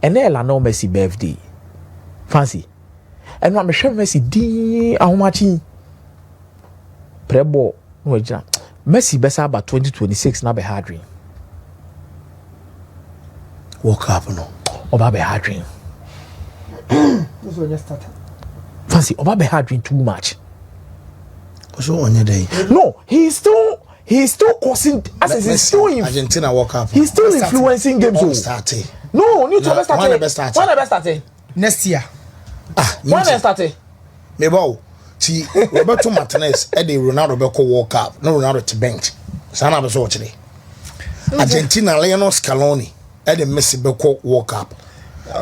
And then Lionel Messi birthday. Fancy. And I'm sure Messi di how much prebo no jam. Messi best about 2026 na be hard dream. Woke up no. Oba be hard dream. This one just started. Fancy Oba be hard dream too much. So on your day. No, he's still causing as he's still in Argentina woke up. He's still influencing games. No, need to best start. When best start? Next year. When best start? Mebo. See, Roberto Martinez Eddie Ronaldo be call World Cup. No Ronaldo to bench. Sana be so today. Argentina Lionel Scaloni Eddie Messi be call World Cup.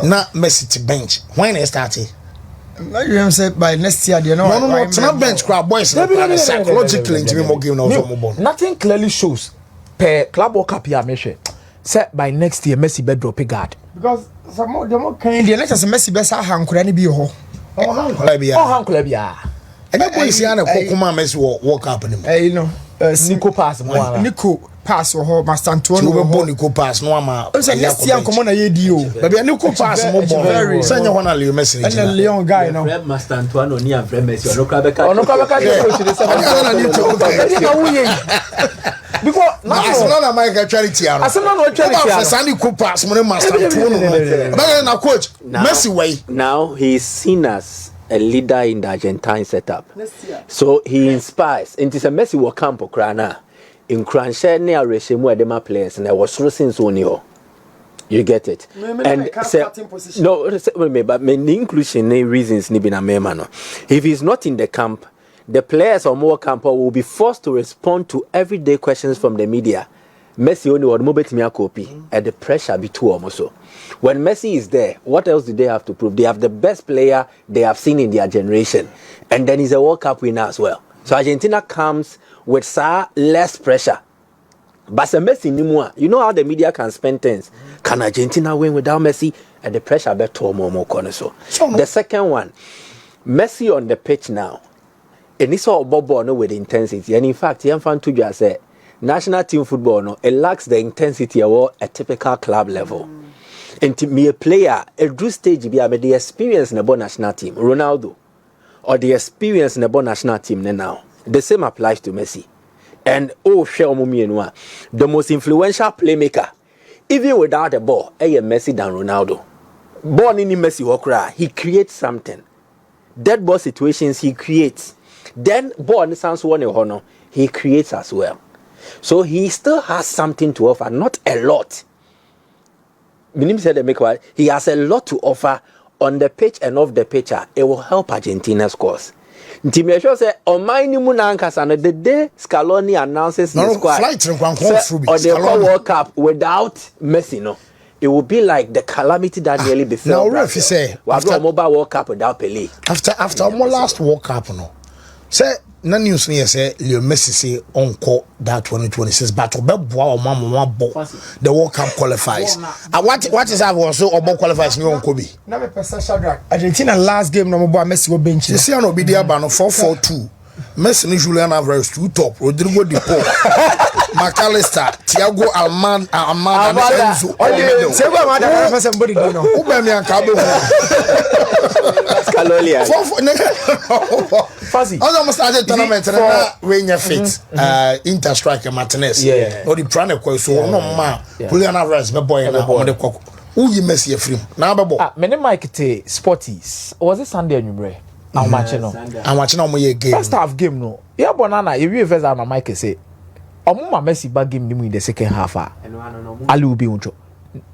Na Messi to bench. When they started? Like you said by next year, you know. No. It's not bench crowd boys. Psychologically, into me more game now. Nothing clearly shows per club World Cup here. Measure. Say by next year Messi be drop a guard. Because some more the more kind the next Messi be sa han kura ni bi ho. Oh han kula bia. And that boy see na kokoma Messi World Cup ni mo. You know, Nico pass mo. Nico pass ho Master Antonio. We bo Nico pass no ama. So next year come on na ye di o. Baby Nico pass mo bo. Say nya wana Lionel Messi. And Leon guy no. Master Antonio ni and Messi. Ono kwa beka. Coach dey say. Because now America charity I said no charity. Sandy pass mo Master Antonio. But na coach Messi way. Now he is seen as a leader in the Argentine setup. So he inspires. It is a Messi wo campo krana. In Cranshare near Reshemu Edema players and I was since only. You get it. And say, no, but many inclusion reasons ni bina memano. If he's not in the camp, the players or more camp will be forced to respond to everyday questions from the media. Messi only would move me a copy and the pressure be too almost so. When Messi is there, what else do they have to prove? They have the best player they have seen in their generation. And then he's a World Cup winner as well. So Argentina comes with less pressure. But Messi ni more. You know how the media can spend things. Can Argentina win without Messi? And the pressure better more corner so. The second one, Messi on the pitch now. And it's all bubble no with intensity. And in fact, he fan to just say national team football no, it lacks the intensity of a typical club level. And to me a player, a drew stage be the experience in the national team, Ronaldo, or the experience in the national team now. The same applies to Messi. And the most influential playmaker, even without a ball, Messi than Ronaldo. Born in Messi, he creates something. Dead ball situations, he creates. Then, born sounds one honor, he creates as well. So he still has something to offer, not a lot. He has a lot to offer on the pitch and off the pitch. It will help Argentina's cause. Ntimesho say on my new Munankasa the day Scaloni announces the squad or the World Cup without Messi, no, it will be like the calamity that nearly befell. Now, if you say after mobile World Cup without Pelé, after my last World Cup, no, say no news near say Lionel Messi say on that 2026 battle, but the World Cup qualifies. What is that also or qualifies new on Kobe? Argentina last game no more Messi go bench. You see an Obidia Bano 4-4-2. Messi ni Julian Alvarez two top, Rodrigo Di Paul, McAllister, Thiago Alman, and Enzo. Say what madam for somebody go no. Ubemi and Cabo. Scalolia. Fancy. Almost started tournament and when you fit Inter striker Martinez. Or the prana so no ma. Julian Alvarez be boy na on the cock. Who you Messi a free. Now be boy. Many Mike te Sporties. Was it Sunday anyway? I'm watching no game. First half game no. Yeah, banana. If you first half, my Mike say, "Omuma Messi back game in the second half. Ali will be unjo.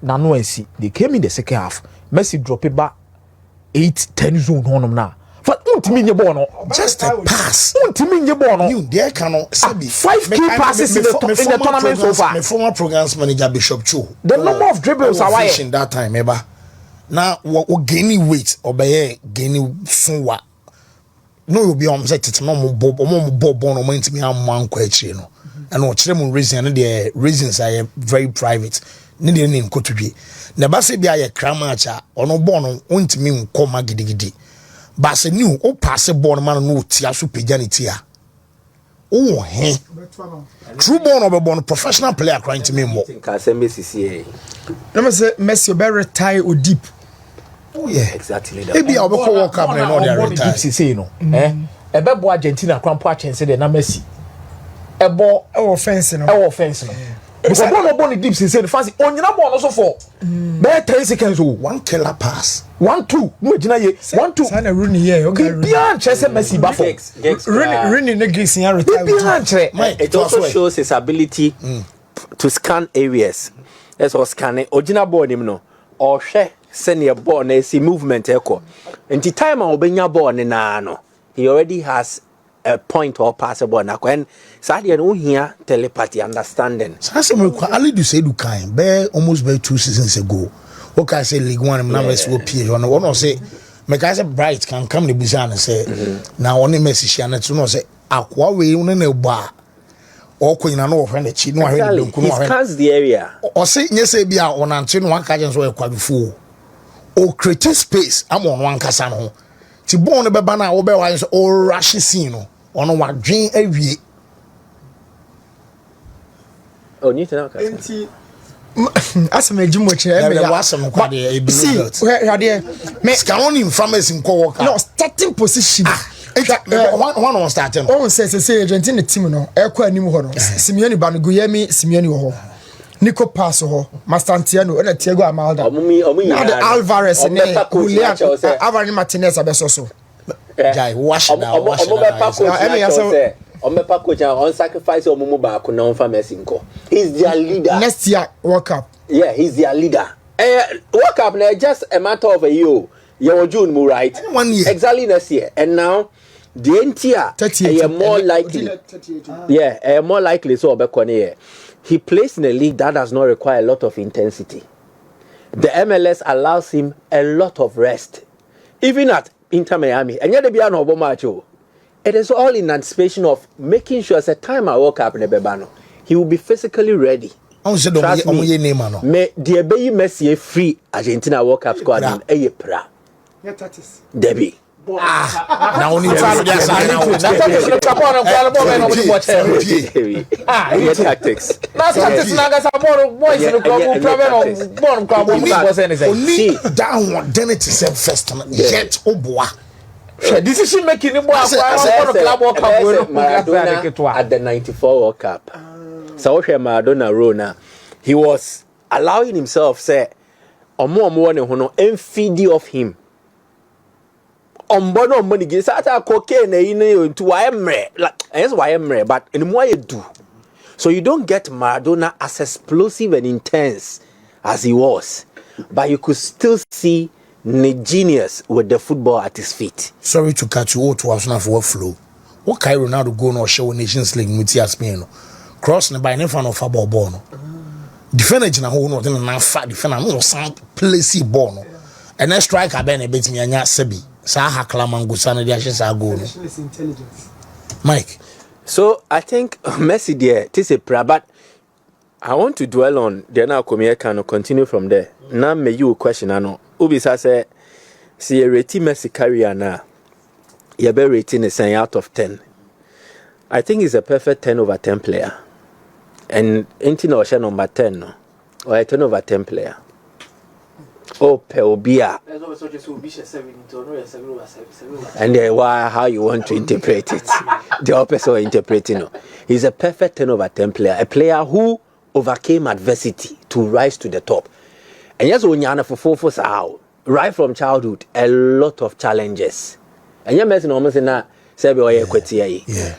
Nano and see. They came in the second half. Messi drop it back 8-10 zone on now. But Wontumi nye ball no. Just a pass. Wontumi nye ball no. You there cannot say 5 key passes in the tournament so far. My former programs manager Bishop Cho. The number of dribbles are why in that time ever. Now what gaining weight or by gaining funwa. No you be on set it no mo bob no mo intimi am man kwa chire no. And what chire reason and the reasons are very private. Ni de name kotudwe. Na ba se bia ye kramacha ono ball no ontimi nkoma gidigidi. But se new o pass ball man no tia so pejanitia. Oh, hey. True born or born professional player crying to me more. Can say Messi. Let me say Messi be retire or deep. Oh yeah, Exactly. Maybe I'll go World Cup and all the retire. Say no. Ebe bo Argentina krampo a chense de na Messi. Ebo offense no. Offense no. Because no born deep say the fancy onyina ball also for. Be 10 seconds o. One killer pass. 1-2. No gina ye. 1-2. Sana Rooney here. Okay. Bian chese Messi ba for. Rooney ne gets in retire. Bian che. It also shows his ability to scan areas. That's what scanning. Ojina ball him no. Or share send your ball na see movement echo. And the time I obenya ball na no. He already has a point or pass ball na when Sadia no here telepathy understanding. Sasa me kwa Ali do say do kind. Be almost by 2 seasons ago. What can I say League 1 na Messi will PH one say me can say Bright can come the bizarre and say now only Messi she and to no say akwa we no na ba or ko ina no friend chi no ahwe Exactly. He scans the area. or say yes say bia onante no one ka so e kwa before o create space am on one kasa no ti bon no beba na wo be wa so o rush scene no ono wadwen awie. Oh, you know. As me jimo che There was some quite a blue belt. Where there me Scan in from us in co-work. no starting position. One on starting. Oh say Argentina team no e kwa anim ho no Simeone ba no Guilherme Simeone ho Nico Pass ho Mastantiano na Thiago Almada na the Alvarez ne Julian Alvarez Martinez abeso so Jai wash now wash now. Omepa coach on sacrifice omumu ba ko na on fa Messi nko. He's their leader. next year World Cup. Yeah, he's their leader. World Cup na just a matter of a year. You June mo right? 1 year. Exactly next year. And now the entire 38 more likely. Yeah, more likely so obekone. He plays in a league that does not require a lot of intensity. The MLS allows him a lot of rest. Even at Inter Miami. And yet they be an obomacho. It is all in anticipation of making sure as a time I woke up in the Bebano, he will be physically ready. Trust me, me the Bayi Messi free Argentina World Cup squad in Ayepra. Debbie. Now only try to tactics. Only down then it is first yet oboa. Decision making at the 94 World Cup. So Maradona Rona, he was allowing himself say omo and feed of him. Bono money gets at a cocaine into YMRE, like as YMRE, but in more you do. So you don't get Maradona as explosive and intense as he was, but you could still see the genius with the football at his feet. Sorry to cut you all to us now for flow. What can Ronaldo go no show Nations League with Spain? Cross by never of football ball. Defender in a whole not in a fat defender, no some placey ball. And then striker Ben a bit me and Sebi. Saha Klamango Sana the Ashes are going. Mike. So I think Messi there, this is a prayer, but I want to dwell on the now come here can continue from there. Now may you question I know. Ubisa say see a rating Messi career now. You be rating is out of 10. I think he's a perfect 10 over 10 player. And anything or number 10 no. Or a 10 over 10 player. Oh, Peobia. And why how you want to interpret it? The opposite interpreting. He's a perfect 10 over 10 player, a player who overcame adversity to rise to the top. And yes, when you're for how right from childhood, a lot of challenges. And you're messing almost in that yeah.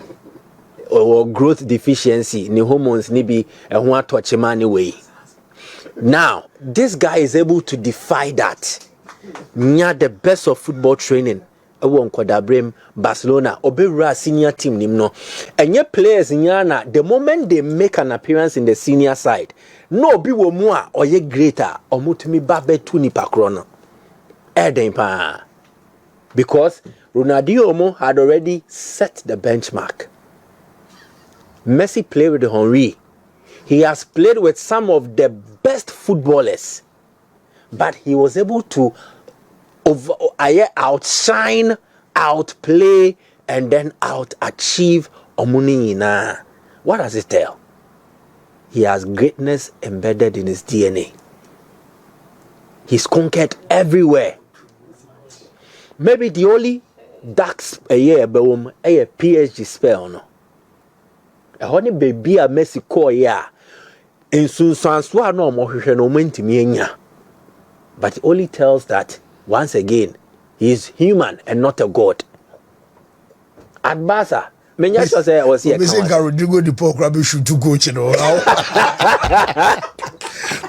Or growth deficiency, ni hormones ni be a one touch man way. Now, this guy is able to defy that. Nya the best of football training. Ewo Nkodabrem, Barcelona, Obera senior team nimno. And your players nyana, the moment they make an appearance in the senior side, no be wo mua or ye greater or mutumi babe tuni pakrono. Pa. Because Ronaldo had already set the benchmark. Messi played with Henry. He has played with some of the best footballers, but he was able to outshine, outplay, and then out-achieve omuni na. What does it tell? He has greatness embedded in his DNA. He's conquered everywhere. Maybe the only dark a year boom a PSG spell no. A honey baby a Messi call ya. In Sunswa no more no nya. But it only tells that once again he is human and not a god. At Barca, many say was here. Messi Rodrigo the poor crabby should to coach you know.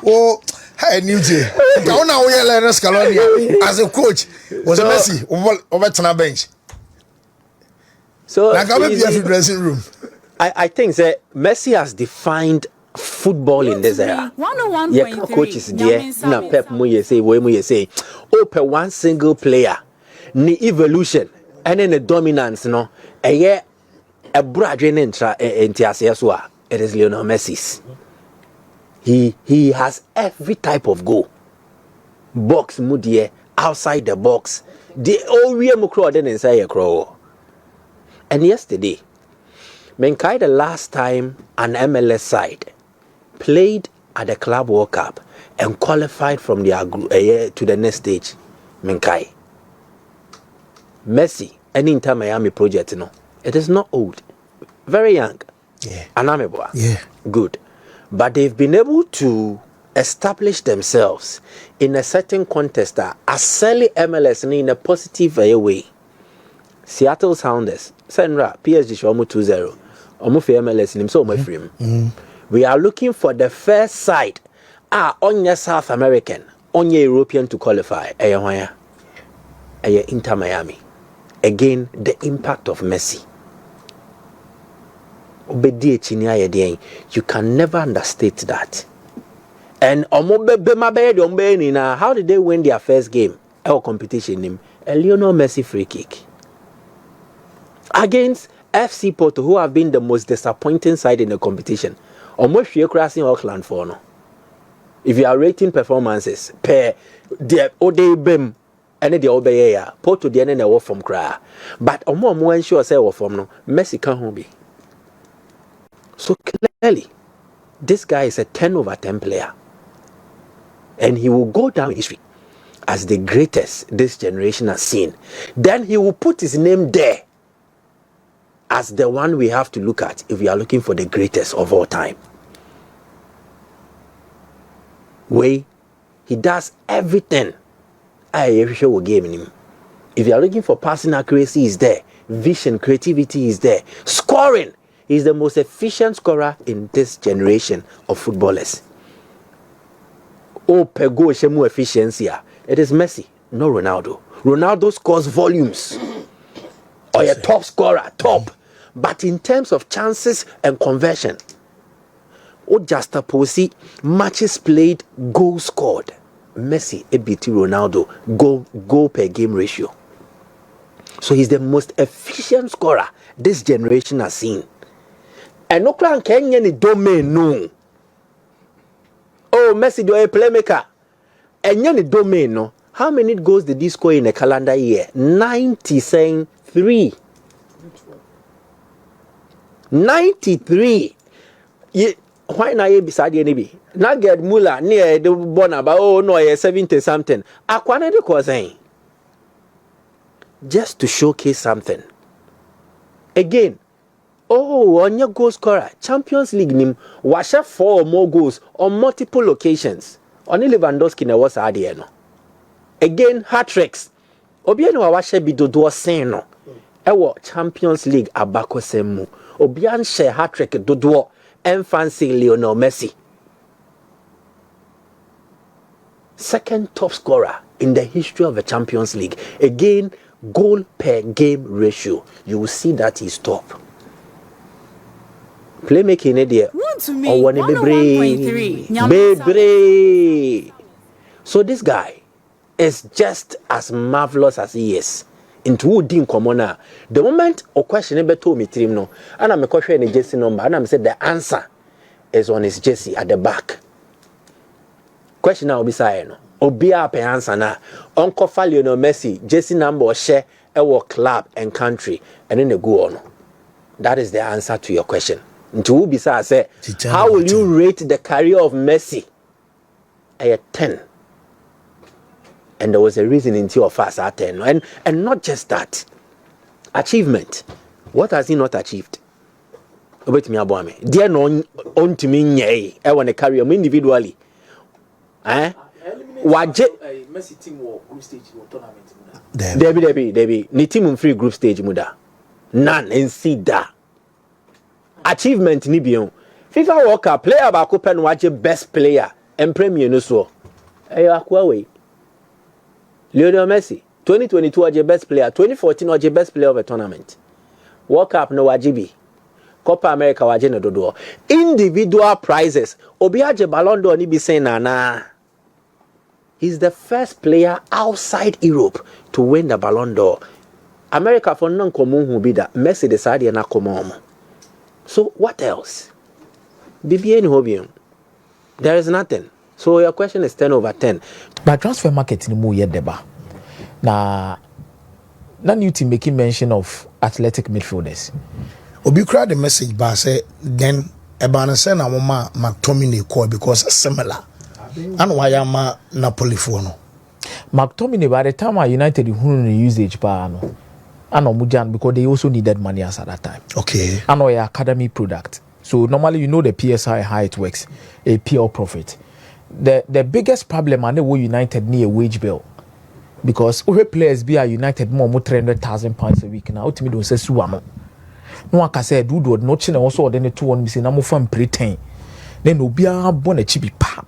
Oh, hey Newty. Now we are Lionel Scaloni as a coach was a Messi over Tana bench. So like how many the dressing room? I think that Messi has defined football in this era. 101.3. Yeah, coaches there. Na Pep Muye say, open one single player, ni evolution, and then the dominance. No, a bradrin intra it is Lionel Messi's. He has every type of goal. Box mudie, outside the box. The all we crowd inside a crow. And yesterday, Menkai the last time an MLS side played at the Club World Cup and qualified from the to the next stage. Menkai. Messi, any Inter Miami project, it is not old. Very young. Yeah. Anameboa. Yeah. Good. But they've been able to establish themselves in a certain contest that selling MLS in a positive way. Seattle Sounders, Senra, PSG show 2-0. MLS in so much frame. We are looking for the first side on your South American, on your European to qualify. Inter Miami. Again, the impact of Messi. You can never understate that. And how did they win their first game? Our competition a Lionel Messi free kick against FC Porto, who have been the most disappointing side in the competition. Almost you're crossing Auckland for no. If you are rating performances per the Ode Bim and the obey Porto the end of from cry. But more sure say from no Messi can't be. So clearly, this guy is a 10/10 player. And he will go down in history as the greatest this generation has seen. Then he will put his name there as the one we have to look at if we are looking for the greatest of all time. He does everything. I will game in him. If you are looking for passing accuracy, he's there. Vision, creativity is there. Scoring. He's the most efficient scorer in this generation of footballers. Pego shemu efficiency. It is Messi, no Ronaldo. Ronaldo scores volumes. Or a top scorer, top. But in terms of chances and conversion, just posi matches played, goals scored. Messi beat Ronaldo goal per game ratio. So he's the most efficient scorer this generation has seen. And no clan can any domain no. Oh, Messi do a playmaker. And any domain no. How many goals did he score in a calendar year? 93. 93. Why not you beside any? Not get Mula near the Bonaba. Oh no, 70 something. Akwane de kwazeng. Just to showcase something. Again. Oh, on your goal scorer, Champions League nim washa 4 or more goals on multiple occasions. Only Lewandowski na was ade no. Again, hat-tricks. Obi no washa bi dodo sen no. Ewo Champions League abakosemu. Obi an share hat-trick dodo and fancy Lionel Messi. Second top scorer in the history of the Champions League. Again, goal per game ratio. You will see that he's top. Playmaking idea. Wontumi 101.3. So this guy is just as marvelous as he is. Into wooding common. The moment a question ever told me trim no, and I'm a question in jersey number, and I'm said the answer is on his jersey at the back. Question now be say no. Obia pe answer na. Uncle Lionel Messi jersey number or share our club and country, and then they go on. That is the answer to your question. Ntu bisa say, how will you rate the career of Messi? A 10. And there was a reason in your fast at 10. And not just that. Achievement. What has he not achieved? Wait me about me. Dear no on to me nyai. I want to carry him individually. Waje Messi team or group stage or tournament muda. Debi. Ni team free group stage muda. None and see that. Achievement ni bion. FIFA World Cup player ba ko pen waje best player and premier no so. Akwa we. Lionel Messi 2022 waje best player, 2014 waje best player of a tournament. World Cup no wajibi. Copa America waje no dodo. Individual prizes. Obi aje Ballon d'Or ni bi saying na. He's the first player outside Europe to win the Ballon d'Or. America for non common who be that Messi decided na common. So what else? BBN Hobium. There is nothing. So your question is 10/10. But transfer market ni mu yet deba. Na new team making mention of athletic midfielders. Obi cried the message but say then Ebana say na mama McTominay call because similar. And why am I Napoli for no? McTominay by the time United who usage pa no. And Omujan because they also needed money as at that time. Okay. And our academy product. So normally you know the PSI how it works, a pure profit. The biggest problem and the way United need a wage bill. Because we players be a United more £300,000 a week now. Ultimately don't say suamo. No one can say do not chin also then the 2-1 missing I'm from pretend. Then no be a bonnet chibi pa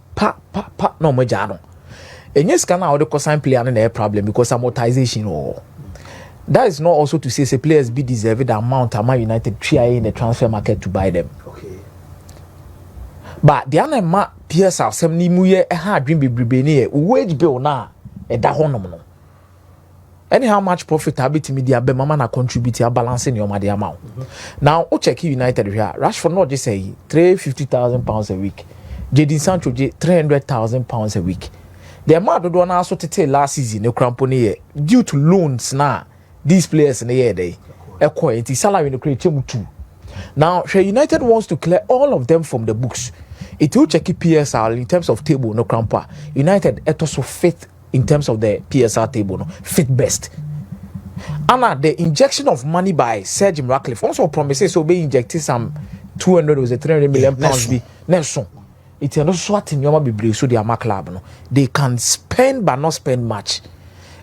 no majano. And yes can now the consign player and a problem because amortization or that is not also to say players be deserving the amount Man United try in the transfer market to buy them. Okay. But the other ma PSR some ni muye a hard dream be bribeni wage bill na e da honom no. Anyhow much profit habit media be mama na contribute a balancing your money amount. Now o check United here. Rashford not just say £350,000 a week. Jadon Sancho £300,000 a week. The amount do na so tete last season no cramponi due to loans na these players in the year they equate salary no create too. Now United wants to clear all of them from the books. It will check PSR in terms of table no crampa. United also fit in terms of the PSR table no fit best. And the injection of money by Sir Jim Ratcliffe also promises to be injecting some 200 or 300 million pounds be Nelson. It's not swatting your be so they are club no. They can spend but not spend much.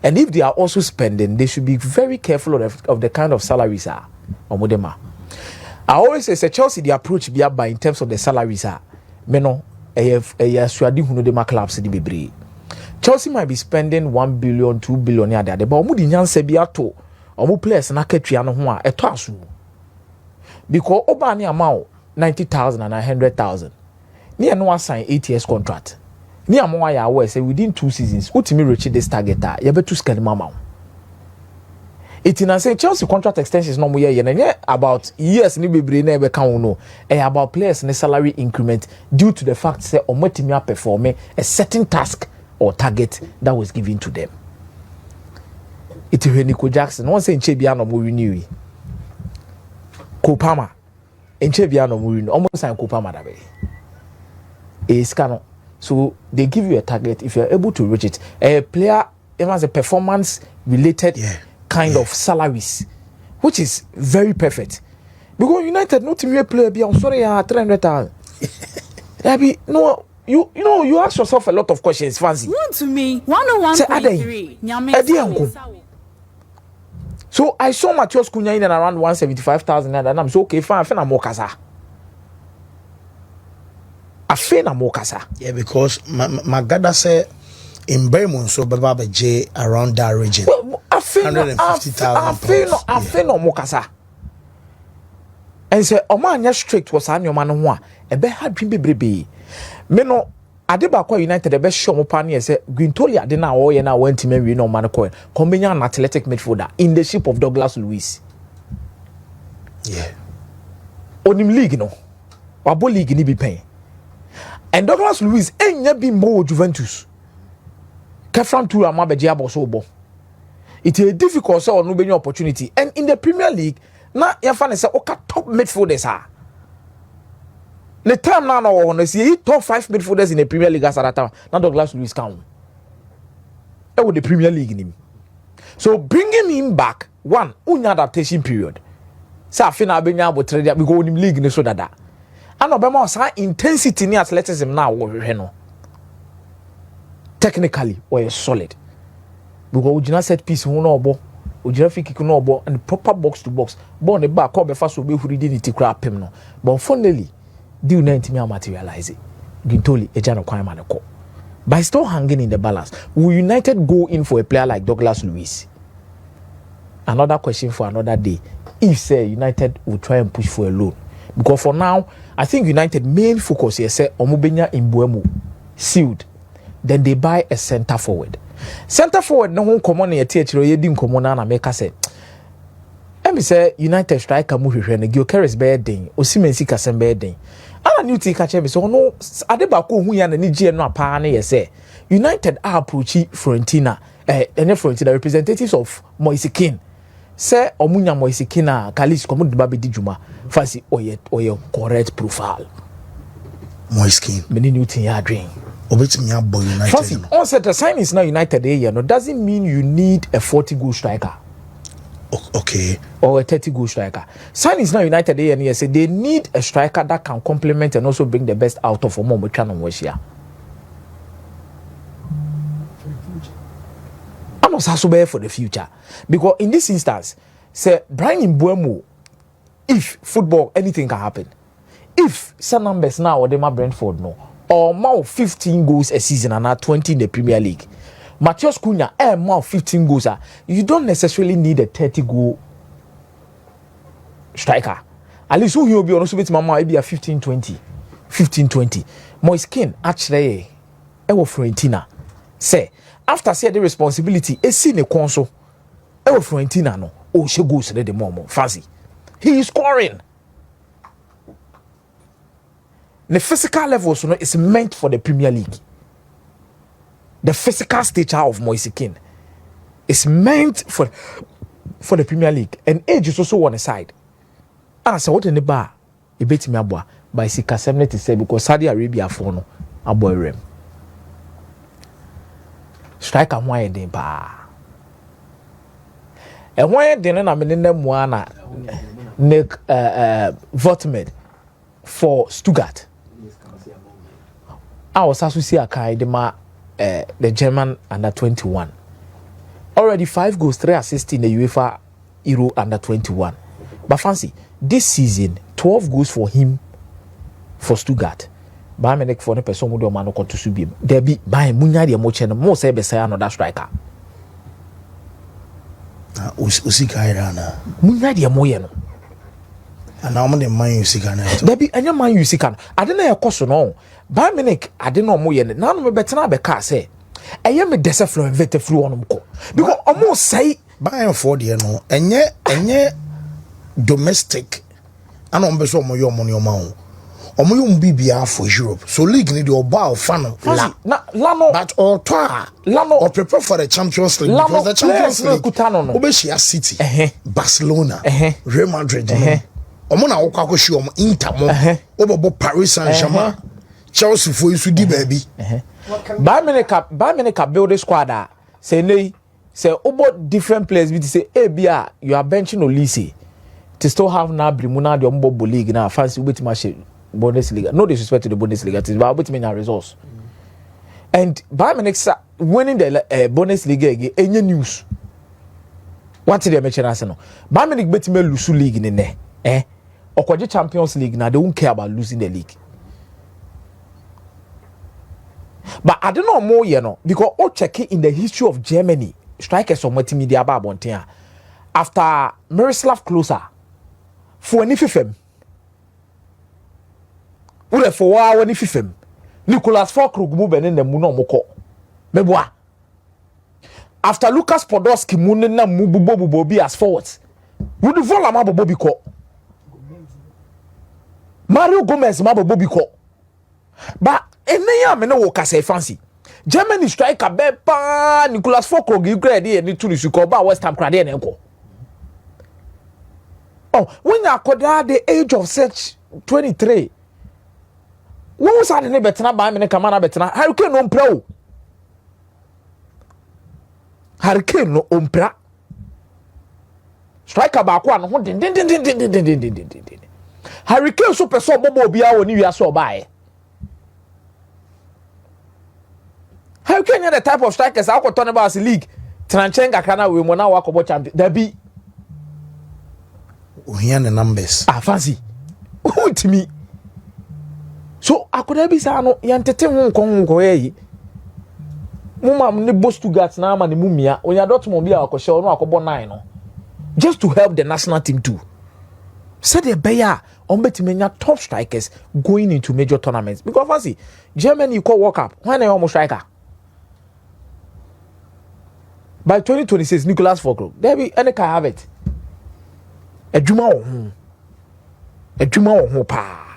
And if they are also spending, they should be very careful of the kind of salaries are. I always say Chelsea the approach be by in terms of the salaries are. Meno suadi huno de clubs di bebre. Chelsea might be spending 1 billion, 2 billion there, but omu di nyanse bi ato. Omu players na ketua no ho a eto aso. Because oba ni amount 90,000 and 100,000. Ni eno assign 8 years contract. Ni amwa ya aware say within 2 seasons ultimately reach this target you better scale mama. It in say Chelsea contract extensions no more year about years ni bebre na e be kan no about players ne salary increment due to the fact say omotimi perform a certain task or target that was given to them. It when Nico Jackson one say nche bia no mo renew Kopama nche bia no mo renew almost sign Kopama da be e scan. So they give you a target. If you're able to reach it, a player even has a performance related kind of salaries, which is very perfect. Because United not to player be I'm sorry 300,000. No, you ask yourself a lot of questions, Fancy. Wontumi 101.3. So I saw Matheus Cunha in and around 175,000 and I'm so okay fine I'm more kasa. Yeah, because Magada said in Bayern so Baba J around that region. 150,000 I feel no mokasa. And say Omanya strict was an your man one. A be had dream baby. Meno Adeba United the best show upon say Guintolia didn't all you now went to marry no man coin. Combine an athletic midfielder in the shape of Douglas Luiz. Yeah. On him league no. Wabo league ni be paying. And Douglas Luiz ain't be more Juventus. Kefram to Amabe Diabo Sobo. It is difficult so no be opportunity. And in the Premier League, na yɛfa ne sɛ woka top midfielders a the time now no see top 5 midfielders in the Premier League as at that time na Douglas Luiz count with the Premier League nim. So bringing him back, one, unya adaptation period. Sa fina abenya abotre dia because in league ne so dada. And obema sa intensity ni athleticism na wo hwehwe no. Technically, we solid. Because ujina set piece hu no obo, ujina free kick no obo and proper box to box. Ball ne back come be fast so be huri di ti kra pem no. But finally, do na ntimi materialize it. Gintoli eja no kwan ma ne ko. By still hanging in the balance, will United go in for a player like Douglas Luiz? Another question for another day. If say United will try and push for a loan, because for now, I think United main focus here say Omubenya in Mbuemo sealed. Then they buy a centre forward. Centre forward no one common here teachero ye din common na make say. Let me say United striker mu hwehwe na Gyökeres be den, Osimhen sika sem be den. Ana new team catch me so no adebako hu ya na ni gye no apa na ye say United are approaching Fiorentina Fiorentina representatives of Moise Kean say omunya Moise Kean a Kalis komo de ba be di djuma fancy oye correct profile Moise Kean me new team ya dream obetimi abo United fancy on set the sign is now United here no doesn't mean you need a 40 goal striker. Okay. Or a 30 goal striker. Signing is now United and say they need a striker that can complement and also bring the best out of Omo Channel Weshia. I'm not so for the future. Because in this instance, say Brian Mbuemo, if football anything can happen. If some numbers now or them are Brentford no, or more 15 goals a season and now 20 in the Premier League. Matheus Cunha, more 15 goals. You don't necessarily need a 30 goal striker. At least who will be on bit mama maybe a 15-20. Moise Kean actually Fiorentina. Say after say the responsibility is seen a console. Fiorentina no. Oh she goes to the momo. Fancy. He is scoring. The physical level so no is meant for the Premier League. The physical stature of Moise Kean is meant for the Premier League. And age is also on the side. And I said, what in the bar? You bet me abwa by 677 because Saudi Arabia for no aboy rem. Strike and why den ba. And why den na me name na Nick Wontumi for Stuttgart. I was also see a kai the German under 21. Already 5 goals, 3 assists in the UEFA Euro under 21. But fancy, this season, 12 goals for him for Stuttgart. Bayern Munich for the person who do man to subim. There be Bayern Munich mochen mo say be say another striker. Usika irana. Munich moye no. And now the man usika na. There be anya man usika. I don't know your cost no. Bayern Munich I don't know moye no. Now me better na be ka say. Eye me dese flow invite flow on ko. Because almost say Bayern for the no. Enye domestic. Ana ombe so mo yo money o ma o. Omo yo mbibia for Europe. So league need the oba fan la. Lano but or toa Lano or prepare for the Champions League Lano, because the Champions League Obeshia City, Barcelona, Real Madrid, Omo na okwa koshi omo Inter mo, Obo Paris Saint-Germain, Chelsea for you di baby. Bayern Munich build a squad say nay say obo different players we say bia you are benching Olise to still have na Brimuna the Ombo league now fancy wait match Bundesliga. No disrespect to the Bundesliga, it is about between our results. And Bayern Munich winning the Bundesliga again, any news? What did they mention us? No, Bayern Munich bet me lose league in there, or the Champions League now they won't care about losing the league. But I don't know more, you know, because all checking in the history of Germany, strikers of multimedia about Bontia after Miroslav Klose for any fifth. Ure for wa wani fifem Nicolas Fulkrug mu benen na mu no moko meboa after Lucas Podolski mu na mu bubo bi as forwards would vola ma bobo bi ko Mario Gomez ma bobo bi ko ba enenya me no wo kase fancy Germany striker be pa Nicolas Fulkrug grade e ni tunu su ko ba West Ham krade na enko Oh, when you are the age of sex 23. When was that? Bettina by me, Kamana Bettina. Hurricane on pro. Hurricane no umpra. Striker back one. Hurricane super so bobo bia when you are so by. Hurricane the type of strikers I could turn about the league. Tranchenga kana we mona walk about champion. There be. We hear the numbers. Fancy. Wontumi. So akoda bi sa no yantete ho nkonko yi. Muma ne Stuttgart na ama ne mumia. Onya Dortmund bi a akɔhye no akɔbɔ 9 no. Just to help the national team too. Said the Bayer on betimenya top strikers going into major tournaments. Because fancy Germany call World Cup. When are almost striker? By 2026 Nicolas Fogro. There be any can have it. Ejuma wo pa.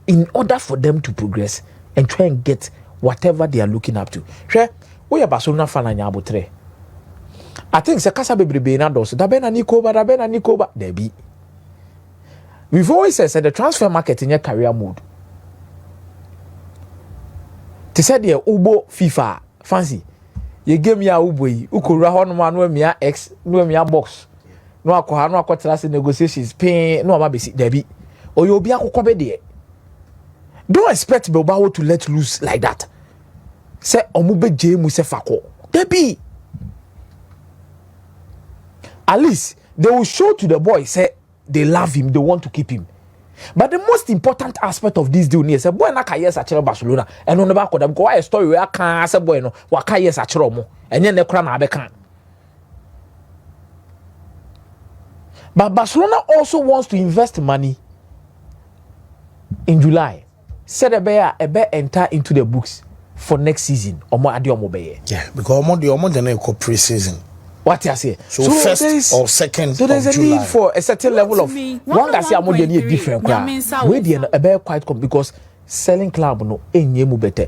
In order for them to progress and try and get whatever they are looking up to. Sure, we are Barcelona fan and yabotre. I think Sakasa bebrebe na dos. Da bena Nikoba. There be. We've always said the transfer market in your career mode. They said the Ubo FIFA fancy. You give me a Ubo, Ukura Honma, no me X, no me box. No akoha no akotra se negotiations pay no ama besi there be. Or you be akokobe there. Don't expect Bilbao to let loose like that. Say omube jemu se fako. There be. At least they will show to the boy say they love him, they want to keep him. But the most important aspect of this deal is say boy na ka yes achiro Barcelona and on the back of them go a story where kan say boy no wa ka yes achiro mo enye ne kra na abeka. But Barcelona also wants to invest money in July. Said a bear enter into the books for next season. Yeah, because omo pre-season. What you say? So first or second. So there's of a July. need for a certain level of one guy say a different crowd. We the a bear quite because selling club no enye mu better.